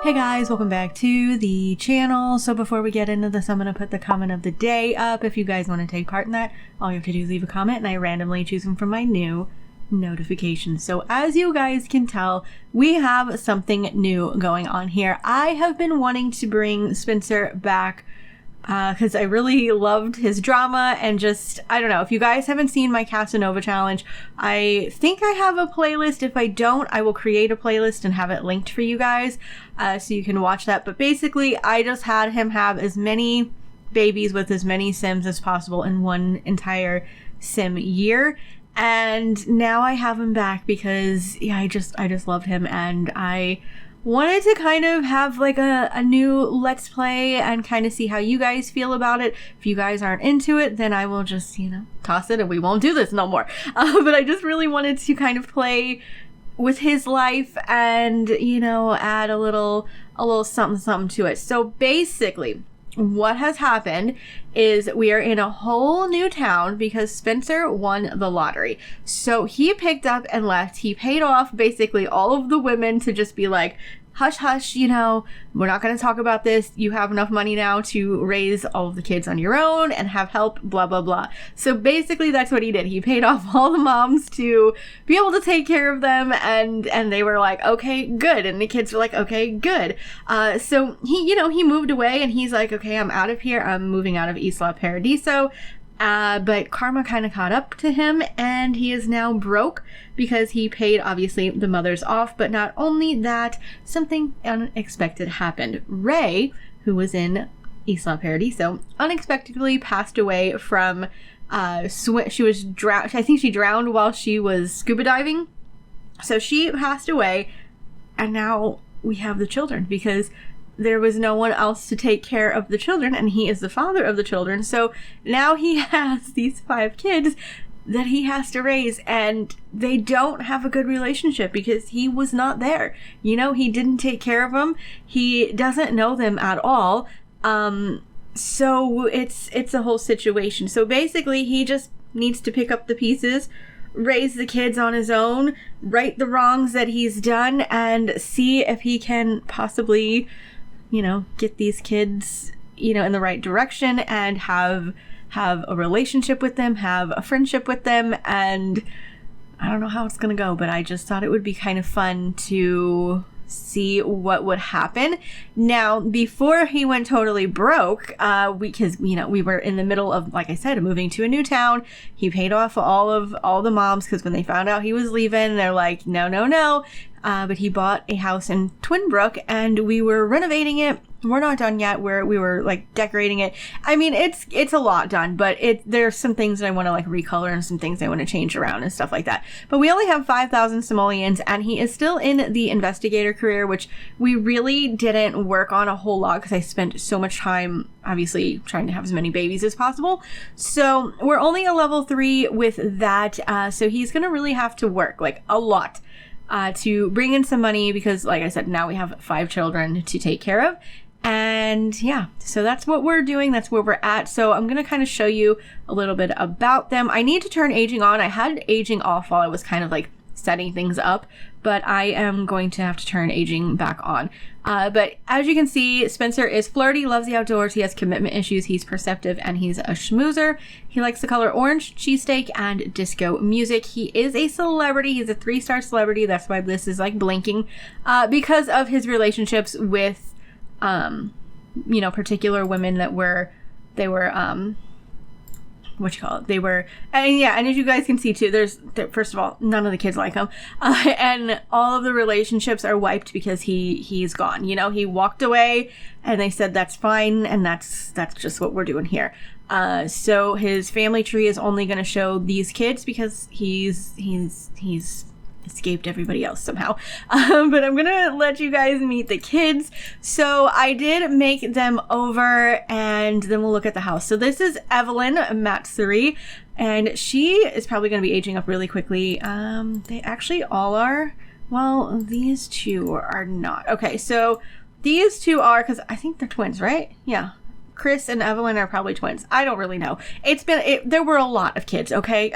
Hey guys, welcome back to the channel. So before we get into this, I'm going to put the comment of the day up. If you guys want to take part in that, all you have to do is leave a comment and I randomly choose them from my new notifications. So as you guys can tell, we have something new going on here. I have been wanting to bring Spencer back because I really loved his drama and just, I don't know, if you guys haven't seen my Casanova challenge, I think I have a playlist. If I don't, I will create a playlist and have it linked for you guys so you can watch that. But basically, I just had him have as many babies with as many Sims as possible in one entire Sim year. And now I have him back because, yeah, I just loved him, and I wanted to kind of have like a new Let's Play and kind of see how you guys feel about it. If you guys aren't into it, then I will just, toss it and we won't do this no more. But I just really wanted to kind of play with his life and, add a little something to it. So basically, what has happened is we are in a whole new town because Spencer won the lottery. So he picked up and left. He paid off basically all of the women to just be like, hush, hush, we're not going to talk about this. You have enough money now to raise all of the kids on your own and have help, blah, blah, blah. So basically that's what he did. He paid off all the moms to be able to take care of them, and they were like, okay, good. And the kids were like, okay, good. So he moved away and he's like, okay, I'm out of here. I'm moving out of Isla Paradiso. But karma kind of caught up to him and he is now broke because he paid, obviously, the mothers off. But not only that, something unexpected happened. Ray, who was in Isla Paradiso, unexpectedly passed away from, she was drowned. I think she drowned while she was scuba diving. So she passed away, and now we have the children because there was no one else to take care of the children, and he is the father of the children. So now he has these 5 kids that he has to raise, and they don't have a good relationship because he was not there. He didn't take care of them. He doesn't know them at all. So it's a whole situation. So basically, he just needs to pick up the pieces, raise the kids on his own, right the wrongs that he's done, and see if he can possibly get these kids, in the right direction and have a relationship with them, have a friendship with them. And I don't know how it's going to go, but I just thought it would be kind of fun to see what would happen. Now, before he went totally broke, because we were in the middle of, like I said, moving to a new town. He paid off all the moms because when they found out he was leaving, they're like, no. But he bought a house in Twinbrook and we were renovating it. We're not done yet. We were like decorating it. I mean, it's a lot done, but there's some things that I want to like recolor and some things I want to change around and stuff like that. But we only have 5,000 simoleons and he is still in the investigator career, which we really didn't work on a whole lot because I spent so much time obviously trying to have as many babies as possible. So we're only a level 3 with that. So he's going to really have to work like a lot to bring in some money because, like I said, now we have 5 children to take care of. And yeah, so that's what we're doing. That's where we're at. So I'm going to kind of show you a little bit about them. I need to turn aging on. I had aging off while I was kind of like setting things up, but I am going to have to turn aging back on. But as you can see, Spencer is flirty, loves the outdoors, he has commitment issues, he's perceptive, and he's a schmoozer. He likes the color orange, cheesesteak, and disco music. He is a celebrity. He's a 3-star celebrity. That's why this is like blinking because of his relationships with particular women that were and as you guys can see too, first of all, none of the kids like him, and all of the relationships are wiped because he's gone. He walked away and they said that's fine, and that's just what we're doing here. So his family tree is only going to show these kids because he's escaped everybody else somehow. But I'm gonna let you guys meet the kids. So I did make them over and then we'll look at the house. So this is Evelyn Matsuri and she is probably going to be aging up really quickly. They actually all are. Well, these 2 are not. Okay, so these 2 are, because I think they're twins, right? Yeah. Chris and Evelyn are probably twins. I don't really know. There were a lot of kids, okay?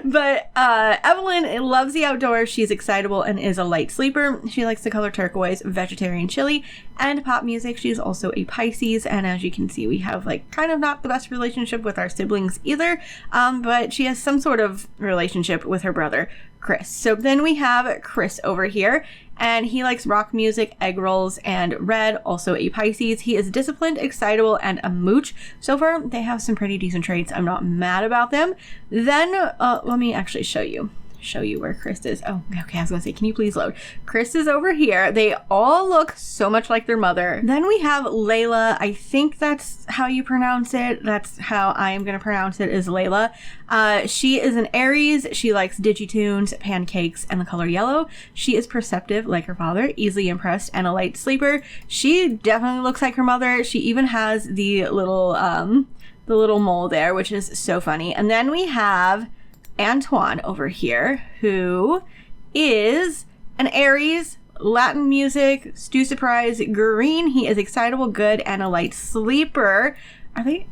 But Evelyn loves the outdoors. She's excitable and is a light sleeper. She likes the color turquoise, vegetarian chili, and pop music. She's also a Pisces, and as you can see, we have like kind of not the best relationship with our siblings either, but she has some sort of relationship with her brother, Chris. So then we have Chris over here, and he likes rock music, egg rolls, and red, also a Pisces. He is disciplined, excitable, and a mooch. So far, they have some pretty decent traits. I'm not mad about them. Then, let me actually show you where Chris is. Oh, okay, I was gonna say, can you please load? Chris is over here. They all look so much like their mother. Then we have Layla. I think that's how you pronounce it. That's how I am gonna pronounce it, is Layla. She is an Aries. She likes digitunes, pancakes, and the color yellow. She is perceptive like her father, easily impressed, and a light sleeper. She definitely looks like her mother. She even has the little mole there, which is so funny. And then we have Antoine over here, who is an Aries, Latin music, stew surprise, green. He is excitable, good, and a light sleeper. Are they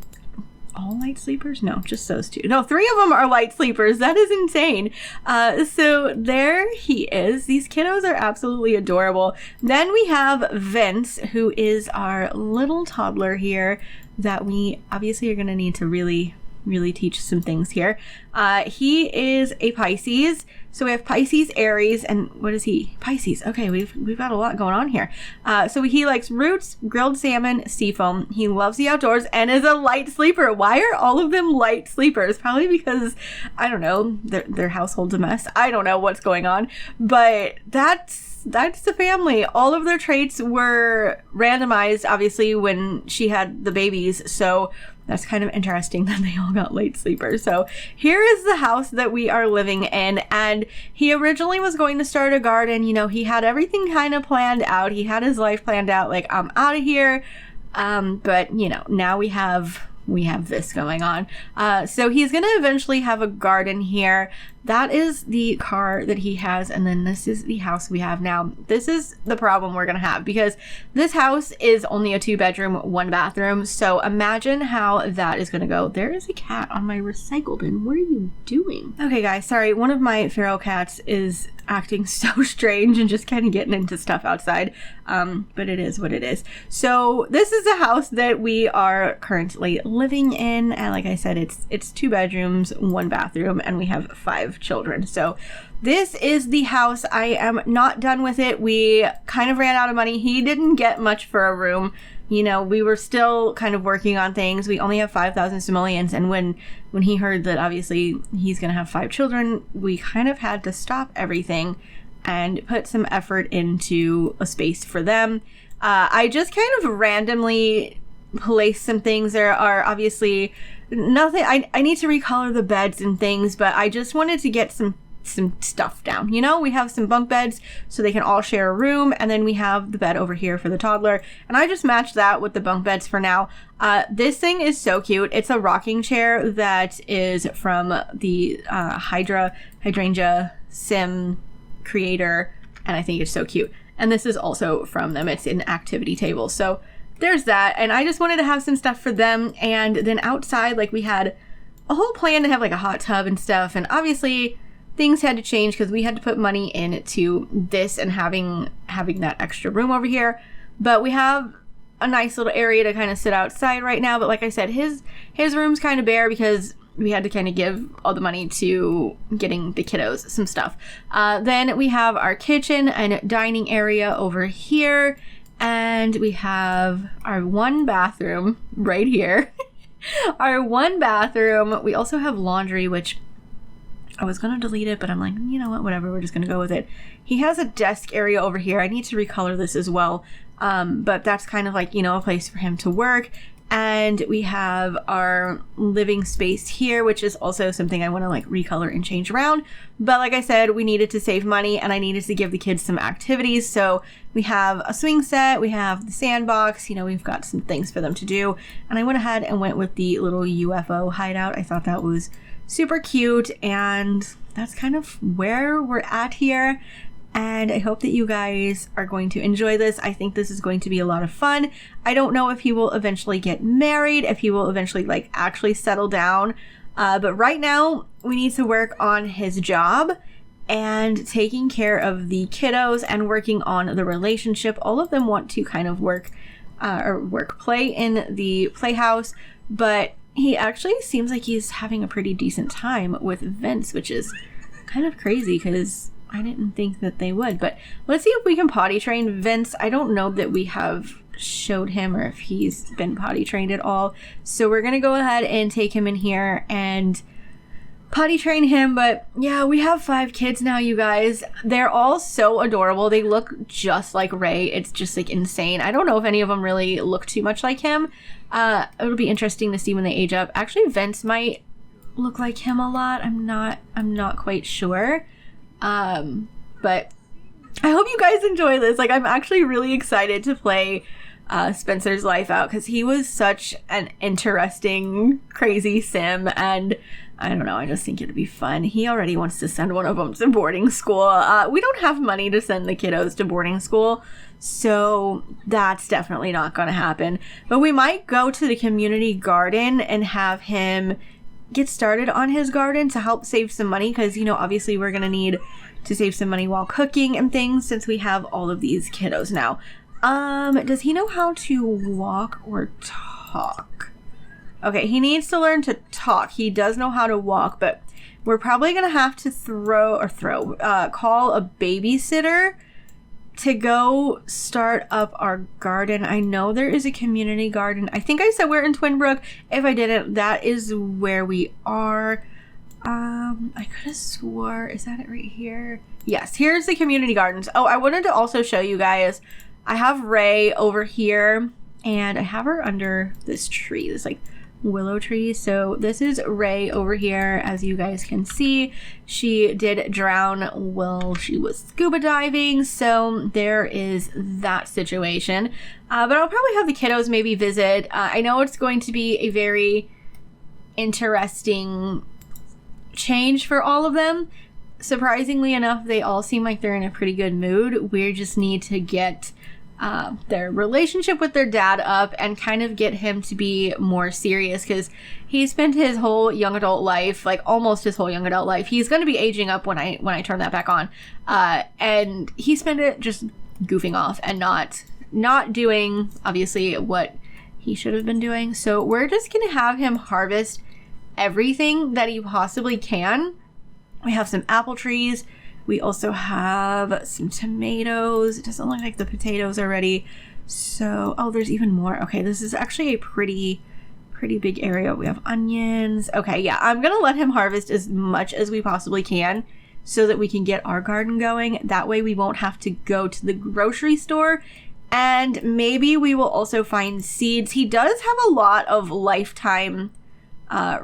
all light sleepers? No, just those two. No, 3 of them are light sleepers. That is insane. So there he is. These kiddos are absolutely adorable. Then we have Vince, who is our little toddler here that we obviously are going to need to really teach some things here. He is a Pisces. So we have Pisces, Aries, and what is he? Pisces. Okay, we've got a lot going on here. So he likes roots, grilled salmon, seafoam. He loves the outdoors and is a light sleeper. Why are all of them light sleepers? Probably because, I don't know, their household's a mess. I don't know what's going on, but that's the family. All of their traits were randomized, obviously, when she had the babies. So that's kind of interesting that they all got light sleepers. So here is the house that we are living in. And he originally was going to start a garden. You know, he had everything kind of planned out. He had his life planned out, like, I'm out of here. But, you know, now we have this going on. So he's going to eventually have a garden here. That is the car that he has, and then this is the house we have now. This is the problem we're gonna have, because this house is only a 2-bedroom, 1 bathroom. So imagine how that is gonna go. There is a cat on my recycle bin. What are you doing? Okay, guys, sorry. One of my feral cats is acting so strange and just kind of getting into stuff outside. But it is what it is. So this is the house that we are currently living in, and like I said, it's 2 bedrooms, 1 bathroom, and we have 5 children. So this is the house. I am not done with it. We kind of ran out of money. He didn't get much for a room. You know, we were still kind of working on things. We only have 5,000 simoleons, and when he heard that obviously he's gonna have 5 children, we kind of had to stop everything and put some effort into a space for them. I just kind of randomly placed some things. There are obviously nothing. I need to recolor the beds and things, but I just wanted to get some stuff down. You know, we have some bunk beds so they can all share a room, and then we have the bed over here for the toddler, and I just matched that with the bunk beds for now. This thing is so cute. It's a rocking chair that is from the Hydrangea Sim creator, and I think it's so cute. And this is also from them. It's an activity table. So there's that, and I just wanted to have some stuff for them. And then outside, like, we had a whole plan to have like a hot tub and stuff, and obviously things had to change because we had to put money into this and having that extra room over here. But we have a nice little area to kind of sit outside right now. But like I said, his room's kind of bare because we had to kind of give all the money to getting the kiddos some stuff. Then we have our kitchen and dining area over here, and we have our 1 bathroom right here. Our 1 bathroom. We also have laundry, which I was gonna delete it, but I'm like, you know what, whatever, we're just gonna go with it. He has a desk area over here. I need to recolor this as well, but that's kind of like, you know, a place for him to work. And we have our living space here, which is also something I want to like recolor and change around. But like I said, we needed to save money, and I needed to give the kids some activities. So we have a swing set, we have the sandbox, you know, we've got some things for them to do. And I went ahead and went with the little UFO hideout. I thought that was super cute, and that's kind of where we're at here. And I hope that you guys are going to enjoy this. I think this is going to be a lot of fun. I don't know if he will eventually get married, if he will eventually like actually settle down. But right now we need to work on his job and taking care of the kiddos and working on the relationship. All of them want to kind of play in the playhouse, but he actually seems like he's having a pretty decent time with Vince, which is kind of crazy because I didn't think that they would. But let's see if we can potty train Vince. I don't know that we have showed him or if he's been potty trained at all. So we're going to go ahead and take him in here and potty train him. But yeah, we have 5 kids now, you guys. They're all so adorable. They look just like Ray. It's just like insane. I don't know if any of them really look too much like him. It'll be interesting to see when they age up. Actually, Vince might look like him a lot. I'm not quite sure. But I hope you guys enjoy this. Like, I'm actually really excited to play Spencer's life out because he was such an interesting, crazy sim, and I don't know, I just think it'd be fun. He already wants to send one of them to boarding school. We don't have money to send the kiddos to boarding school, so that's definitely not going to happen. But we might go to the community garden and have him get started on his garden to help save some money because, you know, obviously we're going to need to save some money while cooking and things since we have all of these kiddos now. Does he know how to walk or talk? Okay, he needs to learn to talk. He does know how to walk, but we're probably going to have to call a babysitter to go start up our garden. I know there is a community garden. I think I said we're in Twin Brook. If I didn't, that is where we are. I could have swore, is that it right here? Yes, here's the community gardens. Oh, I wanted to also show you guys, I have Ray over here and I have her under this tree, this like willow tree. So this is Ray over here. As you guys can see, she did drown while she was scuba diving, so there is that situation. But I'll probably have the kiddos maybe visit. I know it's going to be a very interesting change for all of them. Surprisingly enough, they all seem like they're in a pretty good mood. We just need to get their relationship with their dad up and kind of get him to be more serious because he spent his whole young adult life, like almost his whole young adult life. He's going to be aging up when I turn that back on. And he spent it just goofing off and not doing obviously what he should have been doing. So we're just going to have him harvest everything that he possibly can. We have some apple trees. We also have some tomatoes. It doesn't look like the potatoes are ready. So, oh, there's even more. Okay, this is actually a pretty big area. We have onions. Okay, yeah, I'm going to let him harvest as much as we possibly can so that we can get our garden going. That way we won't have to go to the grocery store. And maybe we will also find seeds. He does have a lot of lifetime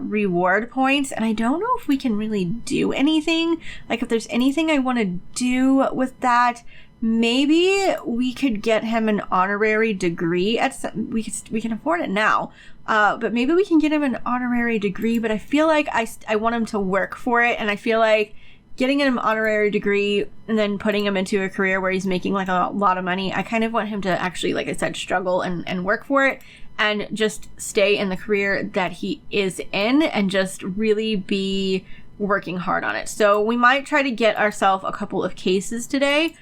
reward points, and I don't know if we can really do anything. Like, if there's anything I want to do with that, maybe we could get him an honorary degree at we can afford it now, but maybe we can get him an honorary degree. But I feel like I want him to work for it, and I feel like getting him an honorary degree and then putting him into a career where he's making like a lot of money, I kind of want him to actually, like I said, struggle and work for it and just stay in the career that he is in and just really be working hard on it. So we might try to get ourselves a couple of cases today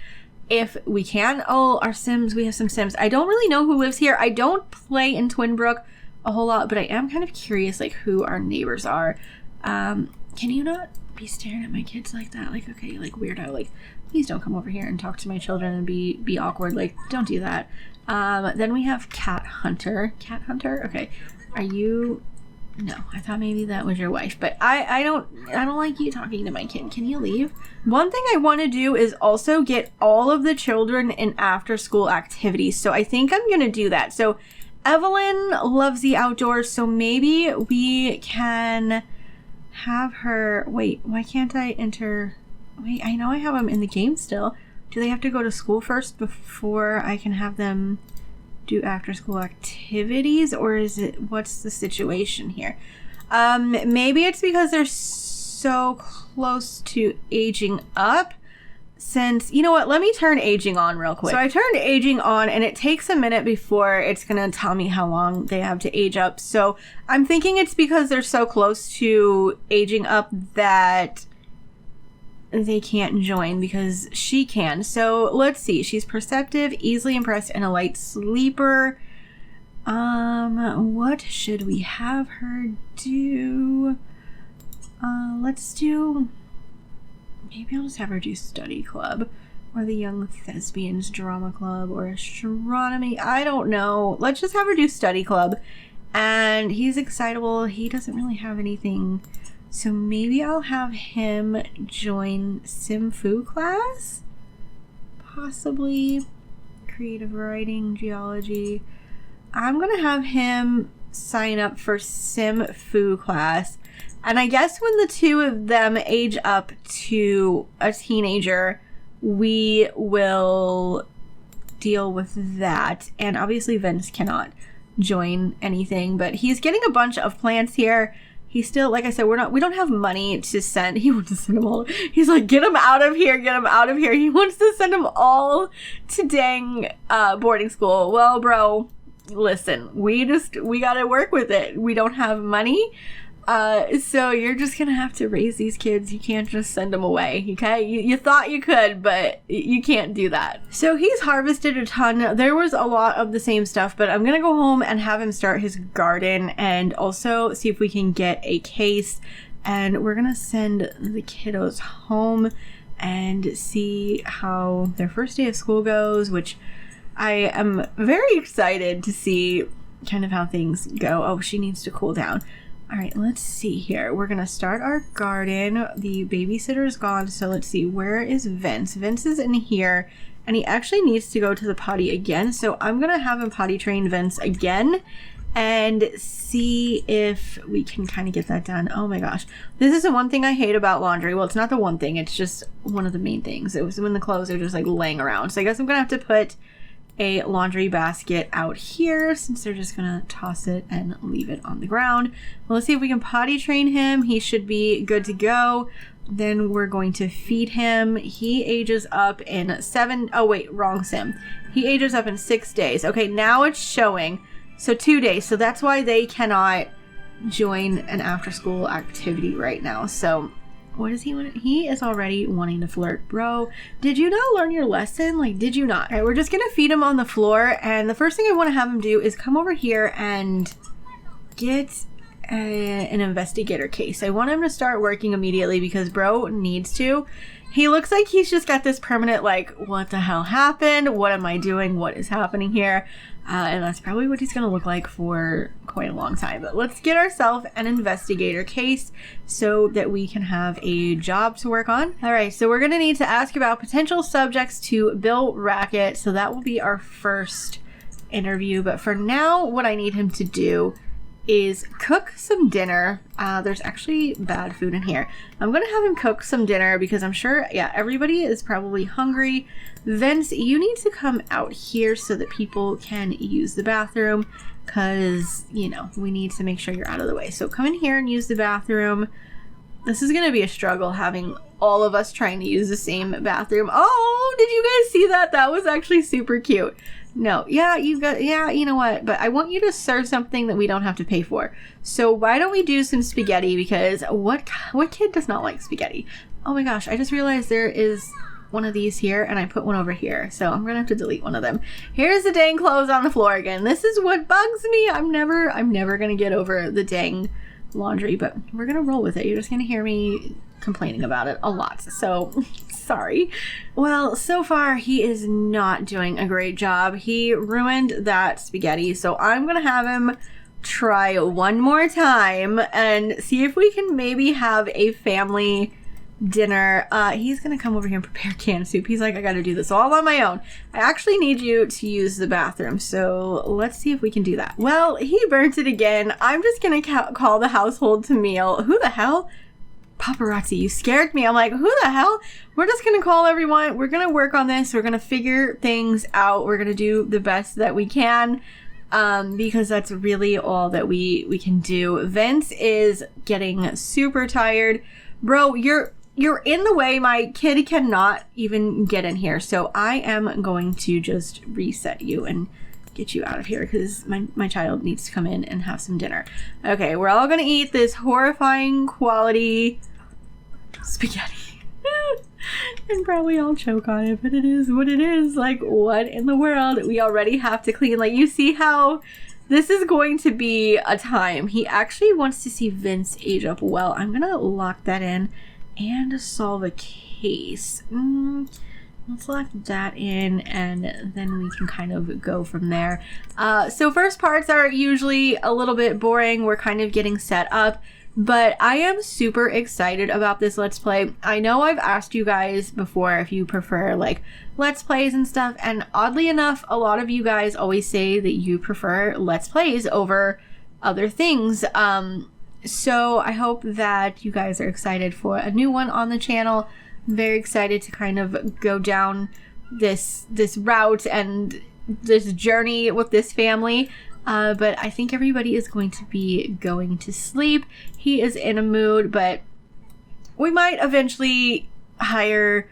if we can. Oh, our Sims, we have some Sims. I don't really know who lives here. I don't play in Twin Brook a whole lot, but I am kind of curious like who our neighbors are. Can you not be staring at my kids like that? Like, okay, like weirdo, like please don't come over here and talk to my children and be awkward. Like, don't do that. Then we have Cat Hunter. Okay. Are you? No, I thought maybe that was your wife, but I don't like you talking to my kid. Can you leave? One thing I want to do is also get all of the children in after school activities. So I think I'm going to do that. So Evelyn loves the outdoors. So maybe we can have her, wait, why can't I enter? Wait, I know I have them in the game still. Do they have to go to school first before I can have them do after school activities, or is it, what's the situation here? Maybe it's because they're so close to aging up since, you know what, let me turn aging on real quick. So I turned aging on, and it takes a minute before it's gonna tell me how long they have to age up. So I'm thinking it's because they're so close to aging up that they can't join, because she can. So let's see. She's perceptive, easily impressed, and a light sleeper. What should we have her do? Let's do... Maybe I'll just have her do study club, or the Young Thespians drama club, or astronomy. I don't know. Let's just have her do study club. And he's excitable. He doesn't really have anything. So maybe I'll have him join Sim Fu class? Possibly. Creative writing, geology. I'm going to have him sign up for Sim Fu class. And I guess when the two of them age up to a teenager, we will deal with that. And obviously Vince cannot join anything, but he's getting a bunch of plants here. He's still, like I said, we don't have money to send. He wants to send them all. He's like, get them out of here, get them out of here. He wants to send them all to dang boarding school. Well, bro, listen, we gotta work with it. We don't have money. So you're just gonna have to raise these kids. You can't just send them away, okay? You thought you could, but you can't do that. So he's harvested a ton. There was a lot of the same stuff, but I'm gonna go home and have him start his garden, and also see if we can get a case. And we're gonna send the kiddos home and see how their first day of school goes, which I am very excited to see kind of how things go. Oh, she needs to cool down. All right, let's see here. We're going to start our garden. The babysitter is gone, so let's see. Where is Vince? Vince is in here, and he actually needs to go to the potty again, so I'm going to have him potty train Vince again and see if we can kind of get that done. Oh my gosh. This is the one thing I hate about laundry. Well, it's not the one thing. It's just one of the main things. It was when the clothes are just like laying around. So I guess I'm going to have to put a laundry basket out here, since they're just gonna toss it and leave it on the ground. Well, let's see if we can potty train him. He should be good to go. Then we're going to feed him. He ages up in wrong sim. He ages up in 6 days. Okay, now it's showing. So 2 days. So that's why they cannot join an after school activity right now. So what does he want? He is already wanting to flirt. Bro, did you not learn your lesson? Like, did you not? All right, we're just going to feed him on the floor. And the first thing I want to have him do is come over here and get an investigator case. I want him to start working immediately because bro needs to. He looks like he's just got this permanent, like, what the hell happened? What am I doing? What is happening here? And that's probably what he's going to look like for quite a long time. But let's get ourselves an investigator case so that we can have a job to work on. All right, so we're going to need to ask about potential subjects to Bill Rackett. So that will be our first interview. But for now, what I need him to do is cook some dinner. There's actually bad food in here. I'm gonna have him cook some dinner because I'm sure, yeah, everybody is probably hungry. Vince, you need to come out here so that people can use the bathroom, because, you know, we need to make sure you're out of the way. So come in here and use the bathroom. This is gonna be a struggle having all of us trying to use the same bathroom. Oh, did you guys see that? That was actually super cute. No, yeah, you know what? But I want you to serve something that we don't have to pay for. So why don't we do some spaghetti? Because what kid does not like spaghetti? Oh my gosh, I just realized there is one of these here and I put one over here. So I'm gonna have to delete one of them. Here's the dang clothes on the floor again. This is what bugs me. I'm never gonna get over the dang laundry, but we're gonna roll with it. You're just gonna hear me complaining about it a lot. So sorry. Well, so far he is not doing a great job. He ruined that spaghetti. So I'm gonna have him try one more time and see if we can maybe have a family dinner. He's gonna come over here and prepare canned soup. He's like, I gotta do this all on my own. I actually need you to use the bathroom, so let's see if we can do that. Well, he burnt it again. I'm just gonna call the household to meal. Who the hell? Paparazzi, you scared me. I'm like, who the hell? We're just gonna call everyone. We're gonna work on this. We're gonna figure things out. We're gonna do the best that we can, because that's really all that we can do. Vince is getting super tired. Bro, you're you're in the way. My kid cannot even get in here. So I am going to just reset you and get you out of here because my child needs to come in and have some dinner. Okay, we're all gonna eat this horrifying quality spaghetti. And probably I'll choke on it, but it is what it is. Like, what in the world? We already have to clean. Like, you see how this is going to be a time. He actually wants to see Vince age up well. I'm gonna lock that in and solve a case. Let's lock that in and then we can kind of go from there. So first parts are usually a little bit boring. We're kind of getting set up, but I am super excited about this Let's Play. I know I've asked you guys before if you prefer like Let's Plays and stuff, and oddly enough, a lot of you guys always say that you prefer Let's Plays over other things. So I hope that you guys are excited for a new one on the channel. I'm very excited to kind of go down this route and this journey with this family. But I think everybody is going to be going to sleep. He is in a mood, but we might eventually hire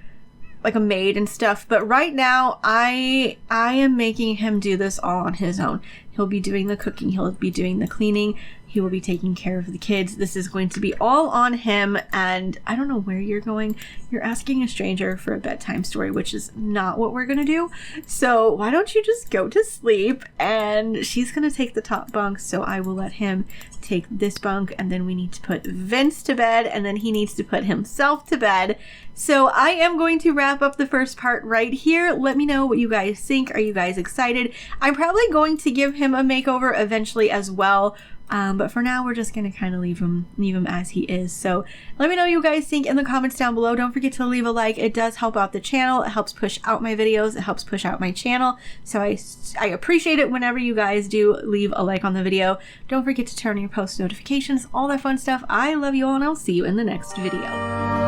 like a maid and stuff. But right now, I am making him do this all on his own. He'll be doing the cooking. He'll be doing the cleaning. He will be taking care of the kids. This is going to be all on him. And I don't know where you're going. You're asking a stranger for a bedtime story, which is not what we're going to do. So why don't you just go to sleep? And she's going to take the top bunk. So I will let him take this bunk. And then we need to put Vince to bed. And then he needs to put himself to bed. So I am going to wrap up the first part right here. Let me know what you guys think. Are you guys excited? I'm probably going to give him a makeover eventually as well. But for now, we're just going to kind of leave him as he is. So let me know what you guys think in the comments down below. Don't forget to leave a like. It does help out the channel. It helps push out my videos. It helps push out my channel. So I appreciate it whenever you guys do leave a like on the video. Don't forget to turn on your post notifications, all that fun stuff. I love you all, and I'll see you in the next video.